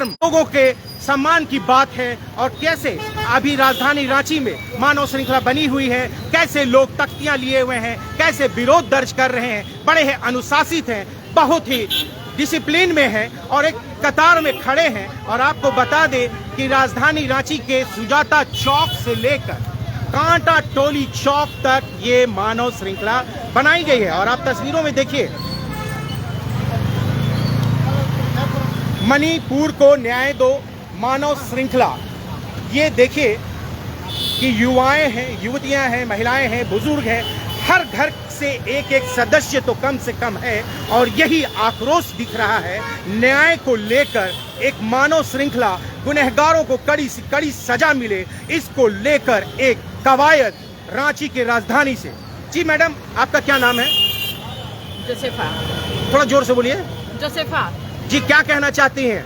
कार्यक्रम लोगों के सम्मान की बात है और कैसे अभी राजधानी रांची में मानव श्रृंखला बनी हुई है, कैसे लोग तख्तियां लिए हुए हैं, कैसे विरोध दर्ज कर रहे हैं, बड़े हैं अनुशासित हैं, बहुत ही डिसिप्लिन में हैं और एक कतार में खड़े हैं। और आपको बता दें कि राजधानी रांची के सुजाता चौक से लेकर कांटा टोली चौक तक ये मानव श्रृंखला बनाई गई है। और आप तस्वीरों में देखिए, मणिपुर को न्याय दो मानव श्रृंखला, ये देखिए कि युवाएं हैं, युवतियां हैं, महिलाएं हैं, बुजुर्ग हैं, हर घर से एक एक सदस्य तो कम से कम है और यही आक्रोश दिख रहा है न्याय को लेकर। एक मानव श्रृंखला, गुनहगारों को कड़ी से कड़ी सजा मिले, इसको लेकर एक कवायद रांची के राजधानी से। जी मैडम, आपका क्या नाम है? जोसेफा। थोड़ा जोर से बोलिए। जोसेफा जी, क्या कहना चाहती हैं?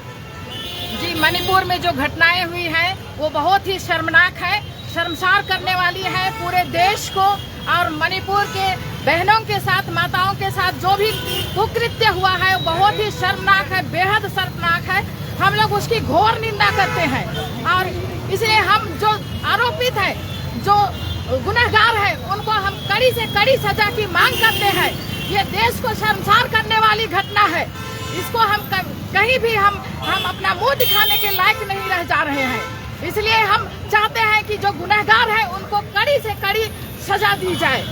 जी, मणिपुर में जो घटनाएं हुई हैं वो बहुत ही शर्मनाक है, शर्मसार करने वाली है पूरे देश को। और मणिपुर के बहनों के साथ, माताओं के साथ जो भी कुकृत्य हुआ है वो बहुत ही शर्मनाक है, बेहद शर्मनाक है। हम लोग उसकी घोर निंदा करते हैं और इसलिए हम जो आरोपित है, जो गुनहगार है, उनको हम कड़ी से कड़ी सजा की मांग करते हैं। ये देश को शर्मसार करने वाली घटना है, इसको हम कहीं भी हम अपना मुंह दिखाने के लायक नहीं रह जा रहे हैं। इसलिए हम चाहते हैं कि जो गुनहगार है उनको कड़ी से कड़ी सजा दी जाए।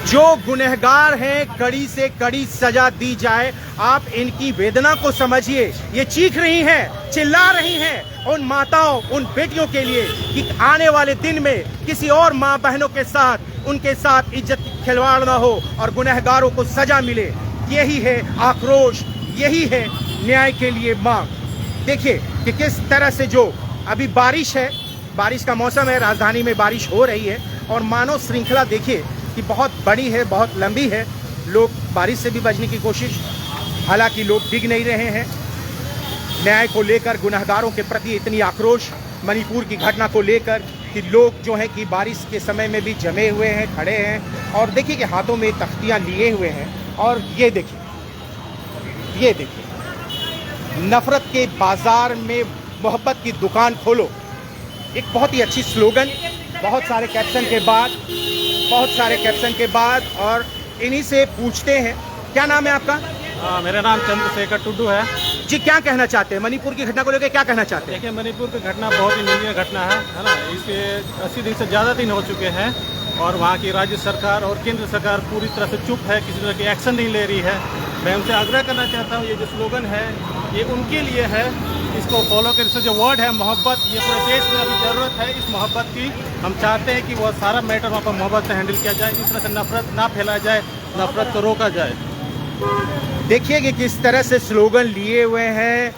जो गुनहगार हैं, कड़ी से कड़ी सजा दी जाए। आप इनकी वेदना को समझिए, ये चीख रही हैं, चिल्ला रही हैं उन माताओं, उन बेटियों के लिए कि आने वाले दिन में किसी और माँ बहनों के साथ, उनके साथ इज्जत की खिलवाड़ ना हो और गुनहगारों को सजा मिले। यही है आक्रोश, यही है न्याय के लिए मांग। देखिए कि किस तरह से जो अभी बारिश है, बारिश का मौसम है, राजधानी में बारिश हो रही है और मानव श्रृंखला देखिए कि बहुत बड़ी है, बहुत लंबी है। लोग बारिश से भी बचने की कोशिश, हालांकि लोग डिग नहीं रहे हैं। न्याय को लेकर, गुनहगारों के प्रति इतनी आक्रोश, मणिपुर की घटना को लेकर कि लोग जो है कि बारिश के समय में भी जमे हुए हैं, खड़े हैं और देखिए कि हाथों में तख्तियां लिए हुए हैं। और ये देखिए, ये देखिए, नफरत के बाजार में मोहब्बत की दुकान खोलो, एक बहुत ही अच्छी स्लोगन, बहुत सारे कैप्शन के बाद, बहुत सारे कैप्शन के बाद। और इन्हीं से पूछते हैं, क्या नाम है आपका? मेरा नाम चंद्रशेखर टुड्डू है। जी, क्या कहना चाहते हैं मणिपुर की घटना को लेकर, क्या कहना चाहते हैं? देखिए, मणिपुर की घटना बहुत ही निंदनीय घटना है ना। इसे 80 दिन से ज़्यादा दिन हो चुके हैं और वहाँ की राज्य सरकार और केंद्र सरकार पूरी तरह से चुप है, किसी तरह की एक्शन नहीं ले रही है। मैं उनसे आग्रह करना चाहता हूँ, ये जो स्लोगन है ये उनके लिए है, इसको फॉलो कर। जो वर्ड है मोहब्बत, ये पूरे देश में अभी ज़रूरत है इस मोहब्बत की। हम चाहते हैं कि वह सारा मैटर वहाँ पर मोहब्बत से हैंडल किया जाए, इस तरह से नफरत ना फैला जाए, नफरत को रोका जाए। देखिए कि किस तरह से स्लोगन लिए हुए हैं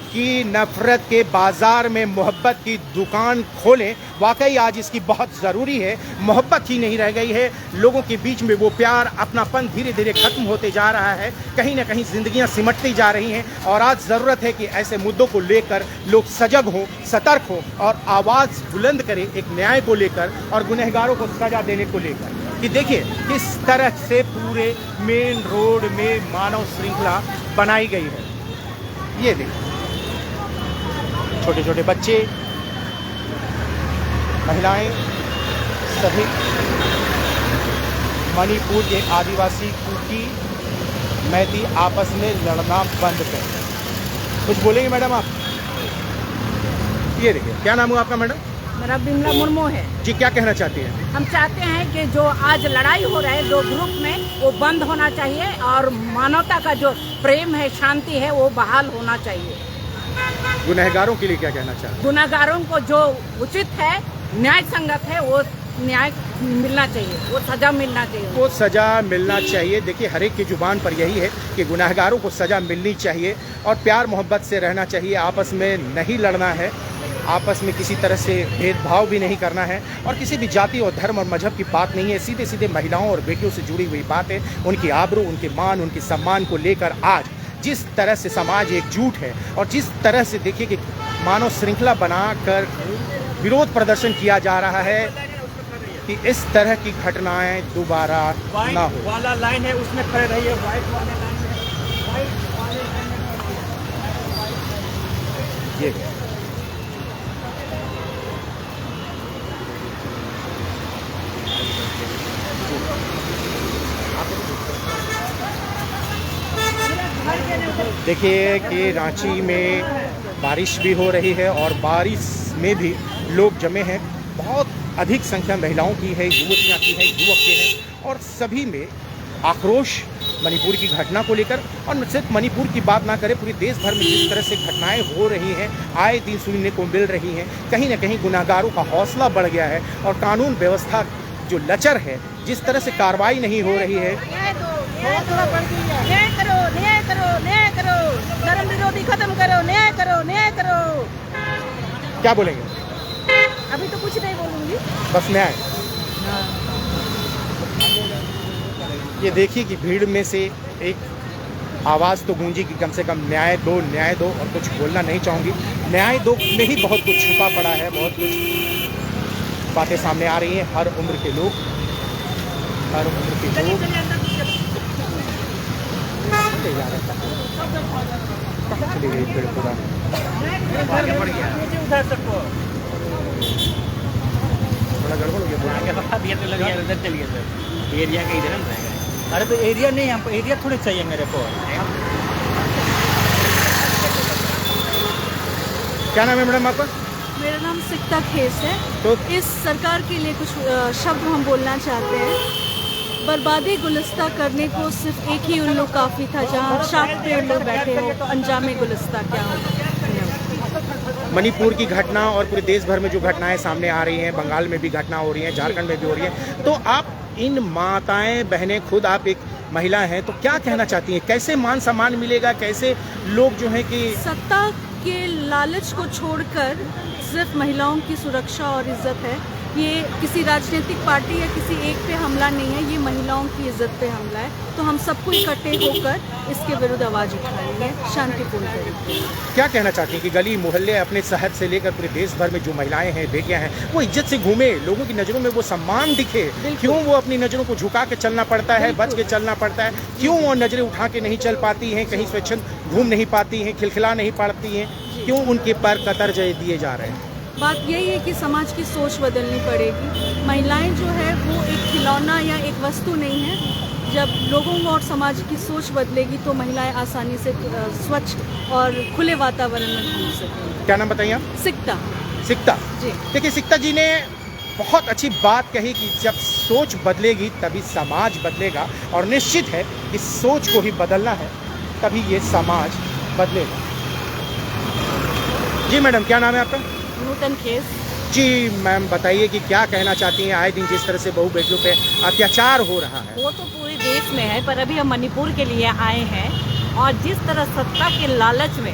कि नफरत के बाजार में मोहब्बत की दुकान खोलें। वाकई आज इसकी बहुत ज़रूरी है। मोहब्बत ही नहीं रह गई है, लोगों के बीच में वो प्यार, अपनापन धीरे धीरे खत्म होते जा रहा है। कहीं ना कहीं जिंदगियां सिमटती जा रही हैं और आज ज़रूरत है कि ऐसे मुद्दों को लेकर लोग सजग हों, सतर्क हों और आवाज़ बुलंद करें एक न्याय को लेकर और गुनहगारों को सजा देने को लेकर। कि देखिए किस तरह से पूरे मेन रोड में मानव श्रृंखला बनाई गई है। ये देखिए, छोटे छोटे बच्चे, महिलाएं, सभी मणिपुर के आदिवासी, कुकी, मैती आपस में लड़ना बंद करें। कुछ बोलेंगे मैडम आप? ये देखिए, क्या नाम हुआ आपका मैडम? मेरा बिमला मुर्मू है। जी, क्या कहना चाहती हैं? हम चाहते हैं कि जो आज लड़ाई हो रहा है दो ग्रुप में, वो बंद होना चाहिए और मानवता का जो प्रेम है, शांति है, वो बहाल होना चाहिए। गुनहगारों के लिए क्या कहना चाहते हैं? गुनहगारों को जो उचित है, न्याय संगत है, वो न्याय मिलना चाहिए, वो सजा मिलना चाहिए, वो सजा मिलना चाहिए। देखिए, हर एक की जुबान पर यही है कि गुनहगारों को सजा मिलनी चाहिए और प्यार मोहब्बत से रहना चाहिए। आपस में नहीं लड़ना है, आपस में किसी तरह से भेदभाव भी नहीं करना है और किसी भी जाति और धर्म और मजहब की बात नहीं है। सीधे सीधे महिलाओं और बेटियों से जुड़ी हुई बात है। उनकी आबरू, उनके मान, उनके सम्मान को लेकर आज जिस तरह से समाज एकजुट है और जिस तरह से देखिए कि मानव श्रृंखला बनाकर विरोध प्रदर्शन किया जा रहा है कि इस तरह की घटनाएं दोबारा ना हो। वाला लाइन है उसमें खड़े रहिए, व्हाइट वाले लाइन में, ये देखिए कि रांची में बारिश भी हो रही है और बारिश में भी लोग जमे हैं। बहुत अधिक संख्या महिलाओं की है, युवतियां की है, युवक के हैं और सभी में आक्रोश मणिपुर की घटना को लेकर। और सिर्फ मणिपुर की बात ना करें, पूरे देश भर में जिस तरह से घटनाएं हो रही हैं, आए दिन सुनने को मिल रही हैं, कहीं ना कहीं गुनाहगारों का हौसला बढ़ गया है और कानून व्यवस्था जो लचर है, जिस तरह से कार्रवाई नहीं हो रही है। न्याय करो, न्याय करो, न्याय करो, धर्म विरोधी खत्म करो, न्याय करो, न्याय करो। क्या बोलेंगे? अभी तो कुछ नहीं बोलूंगी, बस न्याय। ये देखिए कि भीड़ में से एक आवाज़ तो गूंजी कि कम से कम न्याय दो, न्याय दो। और कुछ बोलना नहीं चाहूँगी, न्याय दो में ही बहुत कुछ छुपा पड़ा है, बहुत कुछ बातें सामने आ रही हैं। हर उम्र के लोग, हर उम्र के लोग चले जा रहे हैं। कहाँ चली गई पेड़ पूरा? थोड़ा गड़बड़ हो गया। उधर चलिए सर, एरिया का इधर रहेगा। अरे तो एरिया नहीं, हमको एरिया थोड़ी चाहिए मेरे को। क्या नाम है मैडम आपका? मेरा नाम सिकता खेस है। तो इस सरकार के लिए कुछ शब्द हम बोलना चाहते हैं। बर्बादी गुलिस्ता करने को सिर्फ एक ही उल्लू काफ़ी था, जहाँ 60 पेड़ लोग बैठे हो तो अंजामे गुलिस्ता क्या होगा। मणिपुर की घटना और पूरे देश भर में जो घटनाएं सामने आ रही हैं, बंगाल में भी घटना हो रही है, झारखंड में भी हो रही है, तो आप इन माताएं बहनें, खुद आप एक महिला हैं, तो क्या कहना चाहती हैं? कैसे मान सम्मान मिलेगा? कैसे लोग जो है कि सत्ता के लालच को छोड़कर सिर्फ महिलाओं की सुरक्षा और इज्जत है। ये किसी राजनीतिक पार्टी या किसी एक पे हमला नहीं है, ये महिलाओं की इज्जत पे हमला है। तो हम सबको इकट्ठे होकर इसके विरुद्ध आवाज़ उठाएंगे, शांतिपूर्ण तरीके। क्या कहना चाहती हैं कि गली मोहल्ले, अपने शहर से लेकर पूरे देश भर में जो महिलाएं हैं, बेटियां हैं, वो इज्जत से घूमे, लोगों की नज़रों में वो सम्मान दिखे? क्यों वो अपनी नज़रों को झुका के चलना पड़ता है, बच के चलना पड़ता है? क्यों वो नज़रें उठा के नहीं चल पाती हैं, कहीं स्वच्छंद घूम नहीं पाती हैं, खिलखिला नहीं पाती हैं? क्यों उनके पर कतर दिए जा रहे हैं? बात यही है कि समाज की सोच बदलनी पड़ेगी। महिलाएं जो है वो एक खिलौना या एक वस्तु नहीं है। जब लोगों और समाज की सोच बदलेगी तो महिलाएं आसानी से स्वच्छ और खुले वातावरण में घूम सकेंगी। क्या नाम बताइए आप? सिकता। सिकता जी। देखिए, सिकता जी ने बहुत अच्छी बात कही कि जब सोच बदलेगी तभी समाज बदलेगा, और निश्चित है कि सोच को ही बदलना है, तभी ये समाज बदलेगा। जी मैडम, क्या नाम है आपका? नूतन खेस। जी मैम, बताइए कि क्या कहना चाहती हैं? आए दिन जिस तरह से बहू बेटियों पे अत्याचार हो रहा है। वो तो पूरे देश में है, पर अभी हम मणिपुर के लिए आए हैं। और जिस तरह सत्ता के लालच में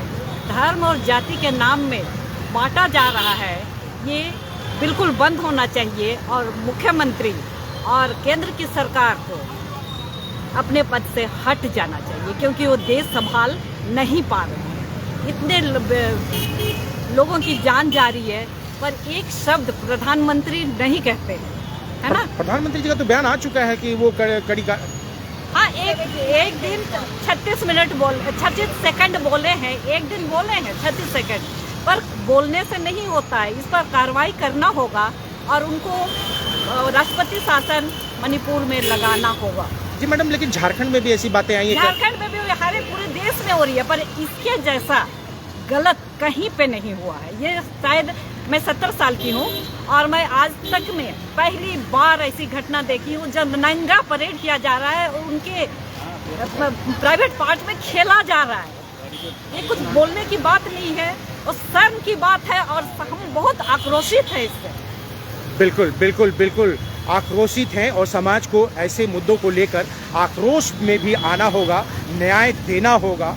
धर्म और जाति के नाम में बांटा जा रहा है, ये बिल्कुल बंद होना चाहिए। और मुख्यमंत्री और केंद्र की सरकार को अपने पद से हट जाना चाहिए, क्योंकि वो देश संभाल नहीं पा रहे हैं। इतने लोगों की जान जा रही है, पर एक शब्द प्रधानमंत्री नहीं कहते हैं, है ना? प्रधानमंत्री जी का तो बयान आ चुका है कि वो कड़ी का। हाँ, एक दिन 36 सेकंड बोले हैं, एक दिन बोले हैं 36 सेकंड, पर बोलने से नहीं होता है। इस पर कार्रवाई करना होगा और उनको राष्ट्रपति शासन मणिपुर में लगाना होगा। जी मैडम, लेकिन झारखंड में भी ऐसी बातें आई हैं? झारखंड में भी हमारे पूरे देश में हो रही है, पर इसके जैसा गलत कहीं पे नहीं हुआ है। ये शायद, मैं 70 साल की हूँ और मैं आज तक में पहली बार ऐसी घटना देखी हूँ जब नंगा परेड किया जा रहा है और उनके प्राइवेट पार्ट में खेला जा रहा है। ये कुछ बोलने की बात नहीं है, और शर्म की बात है, और हम बहुत आक्रोशित है इससे। बिल्कुल बिल्कुल बिल्कुल आक्रोशित हैं, और समाज को ऐसे मुद्दों को लेकर आक्रोश में भी आना होगा, न्याय देना होगा,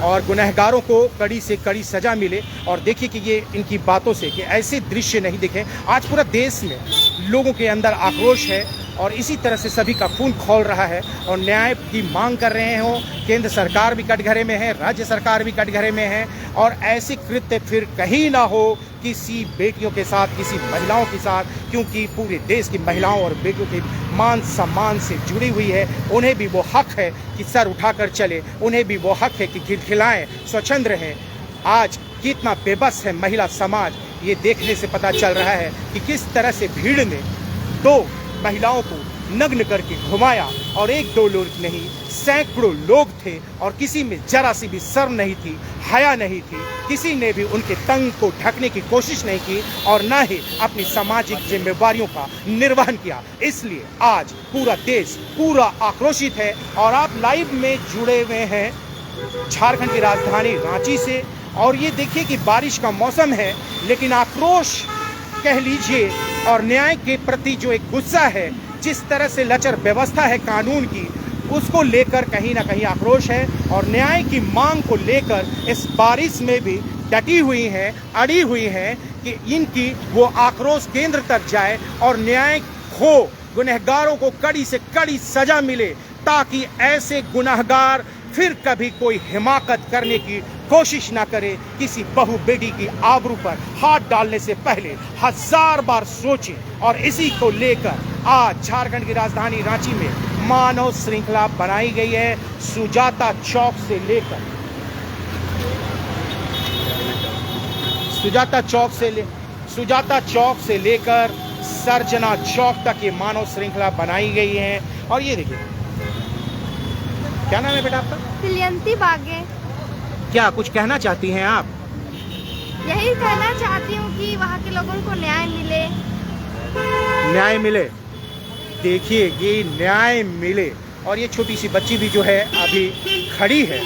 और गुनहगारों को कड़ी से कड़ी सजा मिले। और देखिए कि ये इनकी बातों से कि ऐसे दृश्य नहीं दिखे। आज पूरा देश में लोगों के अंदर आक्रोश है और इसी तरह से सभी का खून खौल रहा है और न्याय की मांग कर रहे हो। केंद्र सरकार भी कटघरे में है, राज्य सरकार भी कटघरे में है, और ऐसे कृत्य फिर कहीं ना हो किसी बेटियों के साथ, किसी महिलाओं के साथ, क्योंकि पूरे देश की महिलाओं और बेटियों के मान सम्मान से जुड़ी हुई है। उन्हें भी वो हक है कि सर उठाकर चले, उन्हें भी वो हक है कि खिलखिलाएं, स्वच्छंद रहें। आज कितना बेबस है महिला समाज, ये देखने से पता चल रहा है कि किस तरह से भीड़ ने 2 महिलाओं को नग्न करके घुमाया और 1-2 लोग नहीं, सैकड़ों लोग थे और किसी में जरा सी भी शर्म नहीं थी, हया नहीं थी, किसी ने भी उनके तंग को ढकने की कोशिश नहीं की और ना ही अपनी सामाजिक जिम्मेवारियों का निर्वहन किया। इसलिए आज पूरा देश पूरा आक्रोशित है और आप लाइव में जुड़े हुए हैं झारखंड की राजधानी रांची से। और ये देखिए कि बारिश का मौसम है, लेकिन आक्रोश कह लीजिए और न्याय के प्रति जो एक गुस्सा है, जिस तरह से लचर व्यवस्था है कानून की, उसको लेकर कहीं ना कहीं आक्रोश है और न्याय की मांग को लेकर इस बारिश में भी डटी हुई हैं, अड़ी हुई हैं कि इनकी वो आक्रोश केंद्र तक जाए और न्याय हो, गुनहगारों को कड़ी से कड़ी सजा मिले, ताकि ऐसे गुनहगार फिर कभी कोई हिमाकत करने की कोशिश ना करे। किसी बहू बेटी की आबरू पर हाथ डालने से पहले 1000 बार सोचें। और इसी को लेकर आज झारखंड की राजधानी रांची में मानव श्रृंखला बनाई गई है। सुजाता चौक से लेकर सर्जना चौक तक ये मानव श्रृंखला बनाई गई है। और ये देखिए, क्या नाम है बेटा आपका? तिलयंती बागे। क्या कुछ कहना चाहती हैं आप? यही कहना चाहती हूँ कि वहाँ के लोगों को न्याय मिले। न्याय मिले, देखिए ये न्याय मिले। और ये छोटी सी बच्ची भी जो है अभी खड़ी है,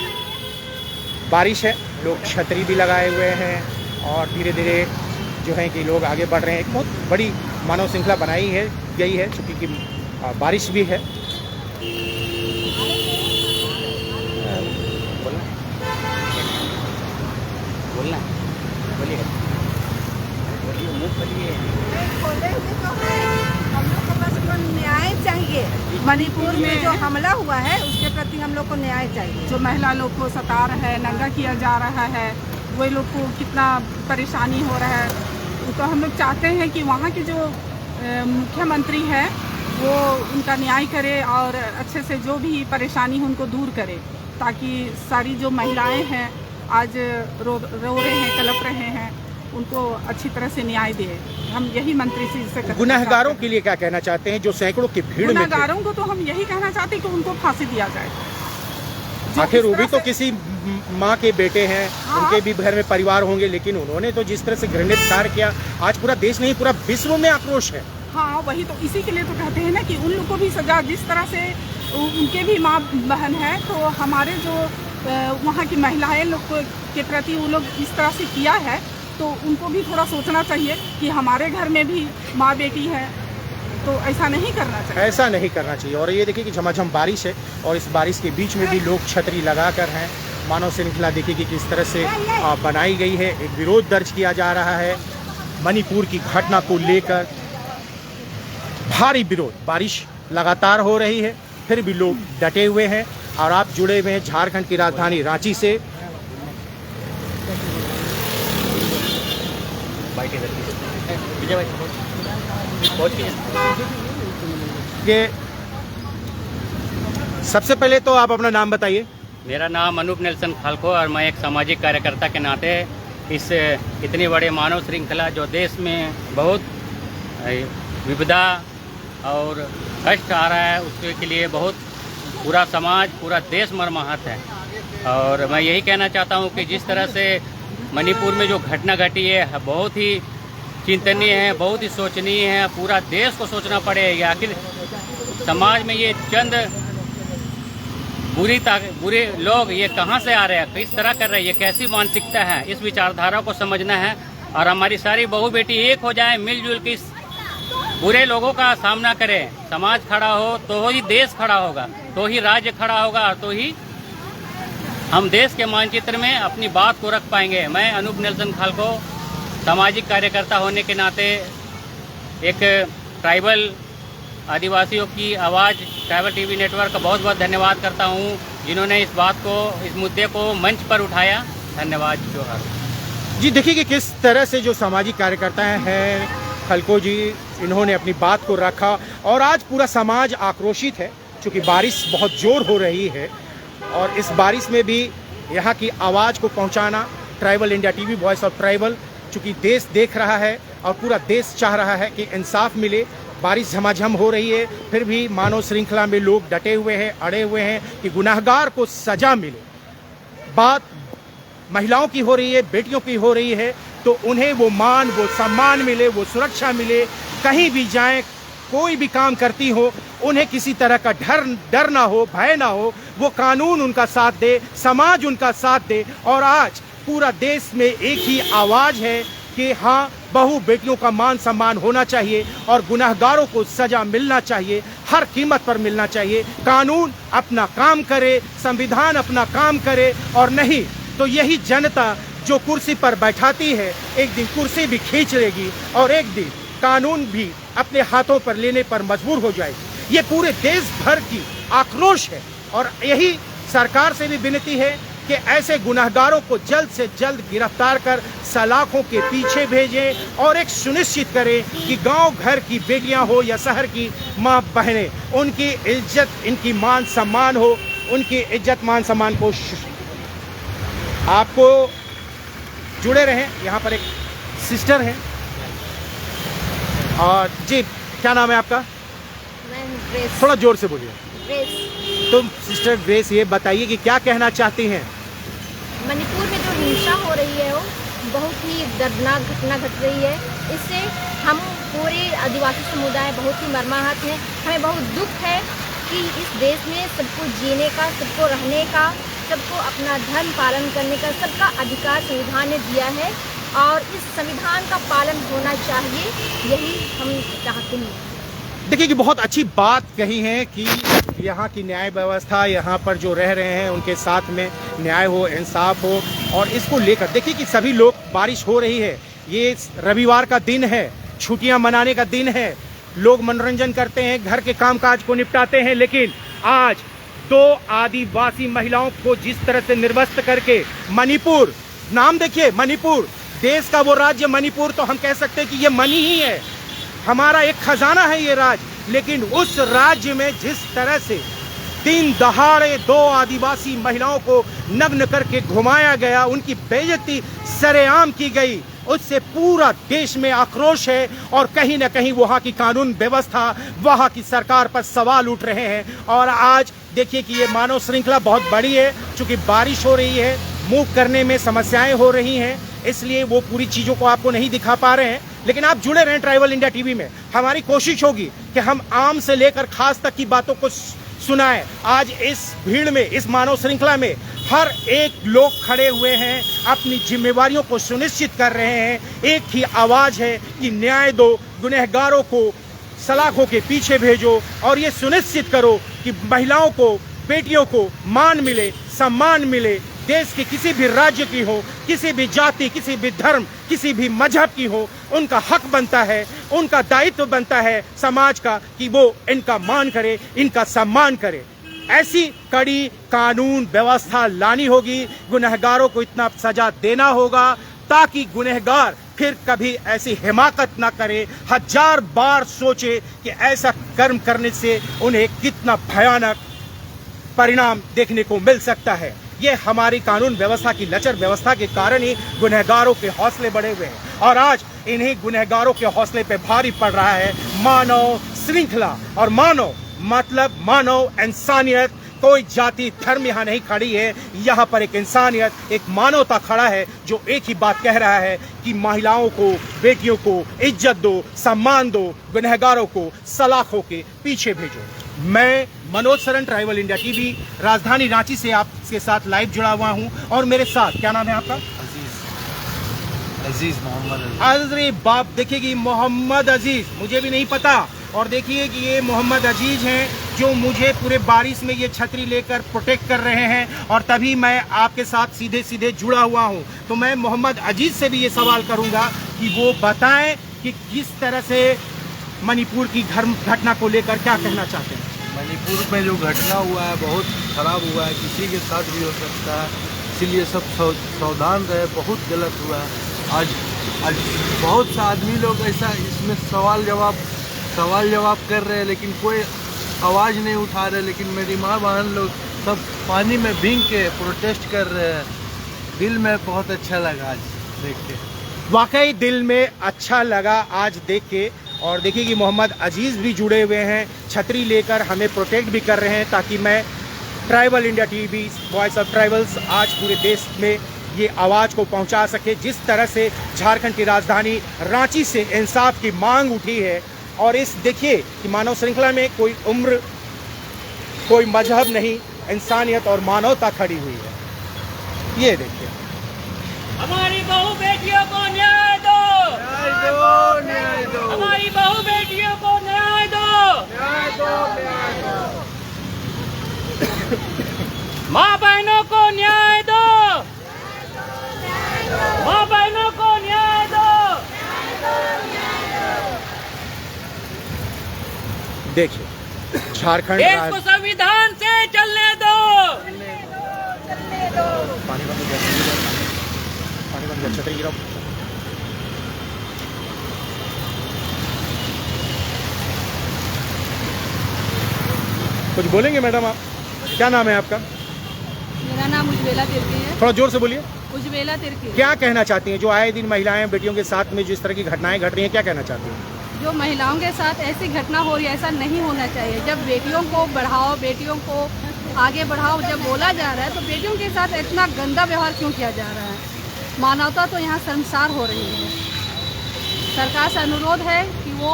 बारिश है, लोग छतरी भी लगाए हुए हैं और धीरे धीरे जो है कि लोग आगे बढ़ रहे हैं। एक बहुत बड़ी मानव श्रृंखला बनाई है गई है, चूँकि कि बारिश भी है। हम लोग को बस न्याय चाहिए। मणिपुर में जो हमला हुआ है उसके प्रति हम लोग को न्याय चाहिए। जो महिला लोग को सता रहा है, नंगा किया जा रहा है, वो लोग को कितना परेशानी हो रहा है, तो हम लोग चाहते हैं कि वहाँ के जो मुख्यमंत्री है वो उनका न्याय करे और अच्छे से जो भी परेशानी है उनको दूर करे, ताकि सारी जो महिलाएं हैं आज रो रहे हैं, कलप रहे हैं, उनको अच्छी तरह से न्याय दे। हम यही मंत्री से गुनहगारों के लिए क्या कहना चाहते हैं जो सैकड़ों की भीड़ में थे? गुनहगारों को तो हम यही कहना चाहते हैं कि उनको फांसी दिया जाए। आखिर वो भी तो किसी माँ के बेटे हैं, हाँ। उनके भी घर में परिवार होंगे, लेकिन उन्होंने तो जिस तरह से घृणित कार्य किया, आज पूरा देश नहीं पूरा विश्व में आक्रोश है। हाँ, वही तो, इसी के लिए तो कहते हैं ना कि उन लोग को भी सजा, जिस तरह से उनके भी माँ बहन है, तो हमारे जो वहाँ की महिलाएं लोग के प्रति वो लोग इस तरह से किया है, तो उनको भी थोड़ा सोचना चाहिए कि हमारे घर में भी माँ बेटी है, तो ऐसा नहीं करना चाहिए। ऐसा नहीं करना चाहिए। और ये देखिए कि झमाझम बारिश है और इस बारिश के बीच में भी लोग छतरी लगा कर हैं। मानव श्रृंखला देखिए कि किस तरह से बनाई गई है। एक विरोध दर्ज किया जा रहा है मणिपुर की घटना को लेकर, भारी विरोध। बारिश लगातार हो रही है, फिर भी लोग डटे हुए हैं। और आप जुड़े हुए हैं झारखंड की राजधानी रांची से। ये सबसे पहले तो आप अपना नाम बताइए। मेरा नाम अनूप नेल्सन खालको और मैं एक सामाजिक कार्यकर्ता के नाते इस इतनी बड़े मानव श्रृंखला जो देश में बहुत विपदा और कष्ट आ रहा है, उसके लिए बहुत पूरा समाज पूरा देश मर्माहत है। और मैं यही कहना चाहता हूँ कि जिस तरह से मणिपुर में जो घटना घटी है बहुत ही चिंतनीय है, बहुत ही सोचनीय है। पूरा देश को सोचना पड़ेगा आखिर समाज में ये चंद बुरे लोग ये कहाँ से आ रहे हैं, किस तरह कर रहे हैं, ये कैसी मानसिकता है, इस विचारधारा को समझना है। और हमारी सारी बहू बेटी एक हो जाए, मिलजुल के इस बुरे लोगों का सामना करें। समाज खड़ा हो तो ही देश खड़ा होगा, तो ही राज्य खड़ा होगा, तो ही हम देश के मानचित्र में अपनी बात को रख पाएंगे। मैं अनूप नेल्सन खालको सामाजिक कार्यकर्ता होने के नाते एक ट्राइबल आदिवासियों की आवाज़ ट्राइबल टीवी नेटवर्क का बहुत बहुत धन्यवाद करता हूं, जिन्होंने इस बात को, इस मुद्दे को मंच पर उठाया। धन्यवाद जोहार जी। देखिए कि किस तरह से जो सामाजिक कार्यकर्ता हैं खलको जी, इन्होंने अपनी बात को रखा और आज पूरा समाज आक्रोशित है, क्योंकि बारिश बहुत जोर हो रही है और इस बारिश में भी यहाँ की आवाज़ को पहुँचाना, tribal India TV, voice of tribal, चूँकि देश देख रहा है और पूरा देश चाह रहा है कि इंसाफ मिले। बारिश झमाझम हो रही है, फिर भी मानव श्रृंखला में लोग डटे हुए हैं, अड़े हुए हैं कि गुनाहगार को सजा मिले। बात महिलाओं की हो रही है, बेटियों की हो रही है, तो उन्हें वो मान, वो सम्मान मिले, वो सुरक्षा मिले। कहीं भी जाएं, कोई भी काम करती हो, उन्हें किसी तरह का डर ना हो, भय ना हो। वो कानून उनका साथ दे, समाज उनका साथ दे। और आज पूरा देश में एक ही आवाज़ है कि हाँ, बहू बेटियों का मान सम्मान होना चाहिए और गुनाहगारों को सजा मिलना चाहिए, हर कीमत पर मिलना चाहिए। कानून अपना काम करे, संविधान अपना काम करे, और नहीं तो यही जनता जो कुर्सी पर बैठाती है, एक दिन कुर्सी भी खींच लेगी और एक दिन कानून भी अपने हाथों पर लेने पर मजबूर हो जाएगी। ये पूरे देश भर की आक्रोश है और यही सरकार से भी विनती है कि ऐसे गुनाहगारों को जल्द से जल्द गिरफ्तार कर सलाखों के पीछे भेजें और एक सुनिश्चित करें कि गांव घर की बेटियां हो या शहर की माँ बहनें, उनकी इज्जत, इनकी मान सम्मान हो, उनकी इज्जत मान सम्मान को। आपको जुड़े रहें। यहाँ पर एक सिस्टर हैं, और जी क्या नाम है आपका? थोड़ा जोर से बोलिए। तो सिस्टर ग्रेस, ये बताइए कि क्या कहना चाहती हैं? मणिपुर में जो हिंसा हो रही है वो बहुत ही दर्दनाक घटना घट रही है। इससे हम पूरे आदिवासी समुदाय बहुत ही मर्माहत हैं। हमें बहुत दुख है कि इस देश में सबको जीने का, सबको रहने का, सबको अपना धर्म पालन करने का, सबका अधिकार संविधान ने दिया है और इस संविधान का पालन होना चाहिए, यही हम चाहते हैं। देखिए कि बहुत अच्छी बात कही है कि यहाँ की न्याय व्यवस्था, यहाँ पर जो रह रहे हैं उनके साथ में न्याय हो, इंसाफ हो। और इसको लेकर देखिए कि सभी लोग, बारिश हो रही है, ये रविवार का दिन है, छुट्टियाँ मनाने का दिन है, लोग मनोरंजन करते हैं, घर के कामकाज को निपटाते हैं। लेकिन आज 2 आदिवासी महिलाओं को जिस तरह से निर्वस्त करके मणिपुर, नाम देखिए मणिपुर, देश का वो राज्य मणिपुर, तो हम कह सकते हैं कि ये मणि ही है, हमारा एक खजाना है ये राज्य। लेकिन उस राज्य में जिस तरह से दिन दहाड़े 2 आदिवासी महिलाओं को नग्न करके घुमाया गया, उनकी बेइज्जती सरेआम की गई, उससे पूरा देश में आक्रोश है। और कहीं ना कहीं वहाँ की कानून व्यवस्था, वहाँ की सरकार पर सवाल उठ रहे हैं। और आज देखिए कि ये मानव श्रृंखला बहुत बड़ी है, चूँकि बारिश हो रही है, मूव करने में समस्याएं हो रही हैं, इसलिए वो पूरी चीज़ों को आपको नहीं दिखा पा रहे हैं। लेकिन आप जुड़े रहें ट्राइबल इंडिया टीवी में। हमारी कोशिश होगी कि हम आम से लेकर खास तक की बातों को सुनाएं। आज इस भीड़ में, इस मानव श्रृंखला में हर एक लोग खड़े हुए हैं, अपनी जिम्मेवारियों को सुनिश्चित कर रहे हैं। एक ही आवाज़ है कि न्याय दो, गुनहगारों को सलाखों के पीछे भेजो और ये सुनिश्चित करो कि महिलाओं को, बेटियों को मान मिले, सम्मान मिले। देश के किसी भी राज्य की हो, किसी भी जाति, किसी भी धर्म, किसी भी मजहब की हो, उनका हक बनता है, उनका दायित्व बनता है समाज का कि वो इनका मान करे, इनका सम्मान करे। ऐसी कड़ी कानून व्यवस्था लानी होगी, गुनहगारों को इतना सजा देना होगा ताकि गुनहगार फिर कभी ऐसी हिमाकत ना करे, 1000 बार सोचे कि ऐसा कर्म करने से उन्हें कितना भयानक परिणाम देखने को मिल सकता है। ये हमारी कानून व्यवस्था की लचर व्यवस्था के कारण ही गुनहगारों के हौसले बढ़े हुए हैं। और आज इन्हीं गुनहगारों के हौसले पे भारी पड़ रहा है मानव श्रृंखला। और मानव मतलब मानव, इंसानियत। कोई जाति धर्म यहाँ नहीं खड़ी है, यहाँ पर एक इंसानियत, एक मानवता खड़ा है जो एक ही बात कह रहा है कि महिलाओं को, बेटियों को इज्जत दो, सम्मान दो, गुनहगारों को सलाखों के पीछे भेजो। मैं Manoj Saran, tribal India TV, राजधानी रांची से आपके साथ लाइव जुड़ा हुआ हूँ। और मेरे साथ, क्या नाम है आपका? अजीज मोहम्मद। अरे बाप, देखिए कि मोहम्मद अजीज, मुझे भी नहीं पता। और देखिए कि ये मोहम्मद अजीज हैं जो मुझे पूरे बारिश में ये छतरी लेकर प्रोटेक्ट कर रहे हैं और तभी मैं आपके साथ सीधे सीधे जुड़ा हुआ हूँ। तो मैं मोहम्मद अजीज से भी ये सवाल करूँगा कि वो बताएं कि किस तरह से मणिपुर की घटना को लेकर क्या कहना चाहते हैं। मणिपुर में जो घटना हुआ है बहुत ख़राब हुआ है, किसी के साथ भी हो सकता है, इसीलिए सब सावधान रहे। बहुत गलत हुआ है। आज बहुत सा आदमी लोग ऐसा इसमें सवाल जवाब कर रहे हैं, लेकिन कोई आवाज़ नहीं उठा रहे। लेकिन मेरी माँ बहन लोग सब पानी में भीग के प्रोटेस्ट कर रहे हैं। दिल में बहुत अच्छा लगा आज देख के। वाकई दिल में अच्छा लगा आज देख के। और देखिए कि मोहम्मद अजीज़ भी जुड़े हुए हैं, छतरी लेकर हमें प्रोटेक्ट भी कर रहे हैं ताकि मैं tribal India TV voice of tribals आज पूरे देश में ये आवाज़ को पहुंचा सके। जिस तरह से झारखंड की राजधानी रांची से इंसाफ की मांग उठी है, और इस देखिए कि मानव श्रृंखला में कोई उम्र कोई मजहब नहीं, इंसानियत और मानवता खड़ी हुई है। ये देखिए, हमारी बहू बेटियों को न्याय दो, न्याय दो, न्याय दो, हमारी बहू बेटियों को न्याय दो, न्याय दो, न्याय दो, माँ बहनों को न्याय दो, माँ बहनों को न्याय दो। देखिए झारखंड देश को संविधान से चलने दो। पानी बंद कर, छतरी गिराओ। कुछ बोलेंगे मैडम आप? क्या नाम है आपका? मेरा नाम उज्ज्वला तिर्की है। थोड़ा जोर से बोलिए। उज्ज्वला तिर्की। क्या कहना चाहती हैं जो आए दिन महिलाएं बेटियों के साथ में जिस तरह की घटनाएं घट रही हैं, क्या कहना चाहती हैं? जो महिलाओं के साथ ऐसी घटना हो रही है, ऐसा नहीं होना चाहिए। जब बेटियों को बढ़ाओ, बेटियों को आगे बढ़ाओ जब बोला जा रहा है, तो बेटियों के साथ इतना गंदा व्यवहार क्यों किया जा रहा है? मानवता तो यहाँ शर्मसार हो रही है। सरकार से अनुरोध है कि वो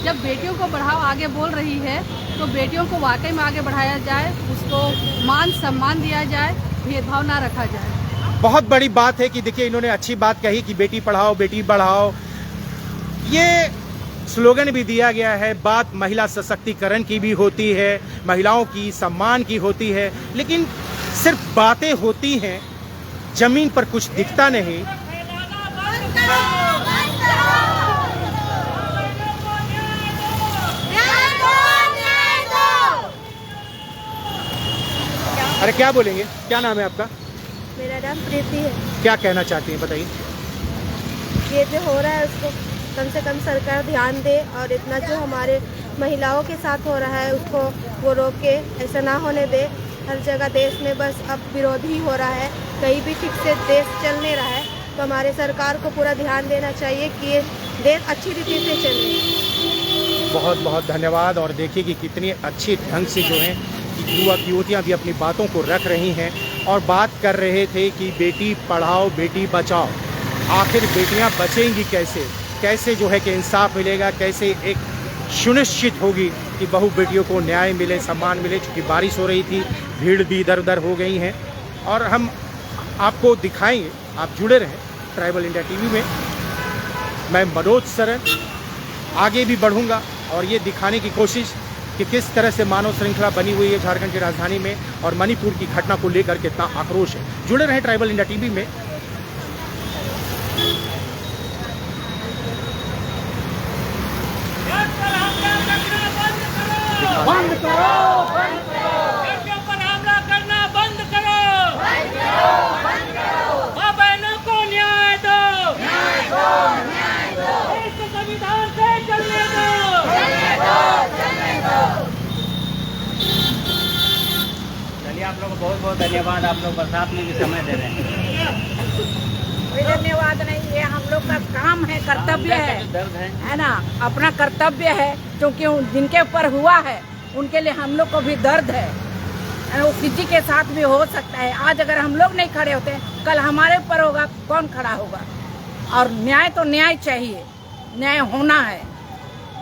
जब बेटियों को बढ़ाओ आगे बोल रही है, तो बेटियों को वाकई में आगे बढ़ाया जाए, उसको मान सम्मान दिया जाए, भेदभाव ना रखा जाए। बहुत बड़ी बात है कि देखिए इन्होंने अच्छी बात कही कि बेटी पढ़ाओ बेटी बढ़ाओ। ये स्लोगन भी दिया गया है। बात महिला सशक्तिकरण की भी होती है, महिलाओं की सम्मान की होती है, लेकिन सिर्फ बातें होती हैं, जमीन पर कुछ दिखता नहीं। अरे क्या बोलेंगे? क्या नाम है आपका? मेरा नाम प्रीति है। क्या कहना चाहती हैं बताइए? ये जो हो रहा है उसको कम से कम सरकार ध्यान दे, और इतना जो हमारे महिलाओं के साथ हो रहा है उसको वो रोके, ऐसा ना होने दे। हर जगह देश में बस अब विरोध ही हो रहा है, कहीं भी ठीक से देश चल नहीं रहा है। तो हमारे सरकार को पूरा ध्यान देना चाहिए कि ये देश अच्छी रीति से चले। बहुत बहुत धन्यवाद। और देखिए कि कितनी अच्छी ढंग से जो है युवक युवतियाँ भी अपनी बातों को रख रही हैं और बात कर रहे थे कि बेटी पढ़ाओ बेटी बचाओ। आखिर बेटियाँ बचेंगी कैसे? कैसे जो है कि इंसाफ मिलेगा? कैसे एक सुनिश्चित होगी कि बहू बेटियों को न्याय मिले, सम्मान मिले? चूँकि बारिश हो रही थी, भीड़ भी इधर उधर हो गई हैं, और हम आपको दिखाएंगे। आप जुड़े रहें ट्राइबल इंडिया टीवी में। मैं मनोज सरन आगे भी बढ़ूंगा और ये दिखाने की कोशिश कि किस तरह से मानव श्रृंखला बनी हुई है झारखंड की राजधानी में, और मणिपुर की घटना को लेकर कितना आक्रोश है। जुड़े रहें ट्राइबल इंडिया टीवी में। बंद करो, बंद करो, लड़कियों पर हमला करना बंद करो, माँ बहनों को न्याय दो, देश को संविधान से चलने दो, चलिए आप लोग को बहुत बहुत धन्यवाद। आप लोग बरसात में भी समय दे रहे हैं। कोई धन्यवाद नहीं, ये हम लोग का काम है, कर्तव्य है ना, अपना कर्तव्य है। क्योंकि जिनके ऊपर हुआ है उनके लिए हम लोग को भी दर्द है। वो किसी के साथ भी हो सकता है। आज अगर हम लोग नहीं खड़े होते, कल हमारे ऊपर होगा, कौन खड़ा होगा? और न्याय तो न्याय चाहिए, न्याय होना है।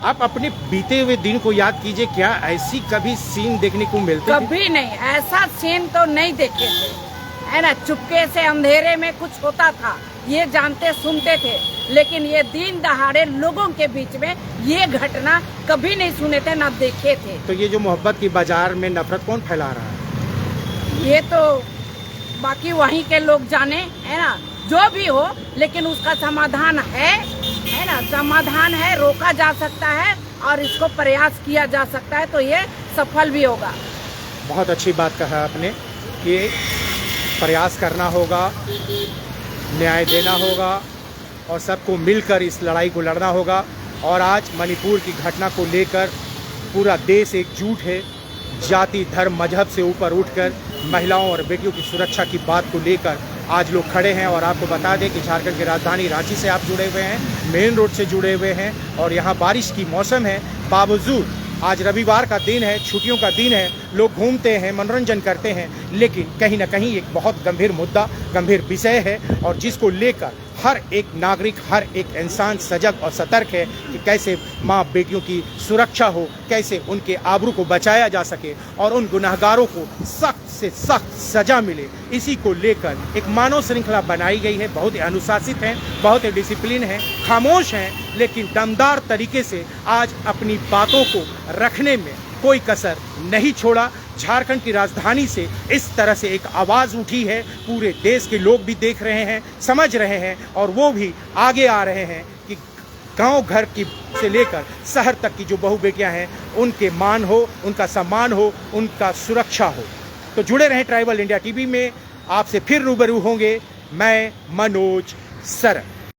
आप अपने बीते हुए दिन को याद कीजिए, क्या ऐसी कभी सीन देखने को मिलती? कभी नहीं, ऐसा सीन तो नहीं देखे थे, है ना। चुपके से अंधेरे में कुछ होता था, ये जानते सुनते थे, लेकिन ये दिन दहाड़े लोगों के बीच में ये घटना कभी नहीं सुने थे, ना देखे थे। तो ये जो मोहब्बत की बाजार में नफरत कौन फैला रहा है? ये तो बाकी वहीं के लोग जाने, है ना। जो भी हो, लेकिन उसका समाधान है ना, समाधान है, रोका जा सकता है और इसको प्रयास किया जा सकता है, तो ये सफल भी होगा। बहुत अच्छी बात कहा आपने कि प्रयास करना होगा, न्याय देना होगा और सबको मिलकर इस लड़ाई को लड़ना होगा। और आज मणिपुर की घटना को लेकर पूरा देश एकजुट है। जाति धर्म मजहब से ऊपर उठकर महिलाओं और बेटियों की सुरक्षा की बात को लेकर आज लोग खड़े हैं। और आपको बता दें कि झारखंड की राजधानी रांची से आप जुड़े हुए हैं, मेन रोड से जुड़े हुए हैं और यहाँ बारिश की मौसम है। बावजूद आज रविवार का दिन है, छुट्टियों का दिन है, लोग घूमते हैं, मनोरंजन करते हैं, लेकिन कहीं ना कहीं एक बहुत गंभीर मुद्दा, गंभीर विषय है और जिसको लेकर हर एक नागरिक, हर एक इंसान सजग और सतर्क है कि कैसे माँ बेटियों की सुरक्षा हो, कैसे उनके आबरू को बचाया जा सके और उन गुनहगारों को सख्त से सख्त सजा मिले। इसी को लेकर एक मानव श्रृंखला बनाई गई है। बहुत ही अनुशासित हैं, बहुत ही डिसिप्लिन हैं, खामोश हैं, लेकिन दमदार तरीके से आज अपनी बातों को रखने में कोई कसर नहीं छोड़ा। झारखंड की राजधानी से इस तरह से एक आवाज़ उठी है, पूरे देश के लोग भी देख रहे हैं, समझ रहे हैं और वो भी आगे आ रहे हैं कि गांव घर की से लेकर शहर तक की जो बहू बेटियां हैं उनके मान हो, उनका सम्मान हो, उनका सुरक्षा हो। तो जुड़े रहें ट्राइबल इंडिया टीवी में, आपसे फिर रूबरू होंगे। मैं मनोज सरन।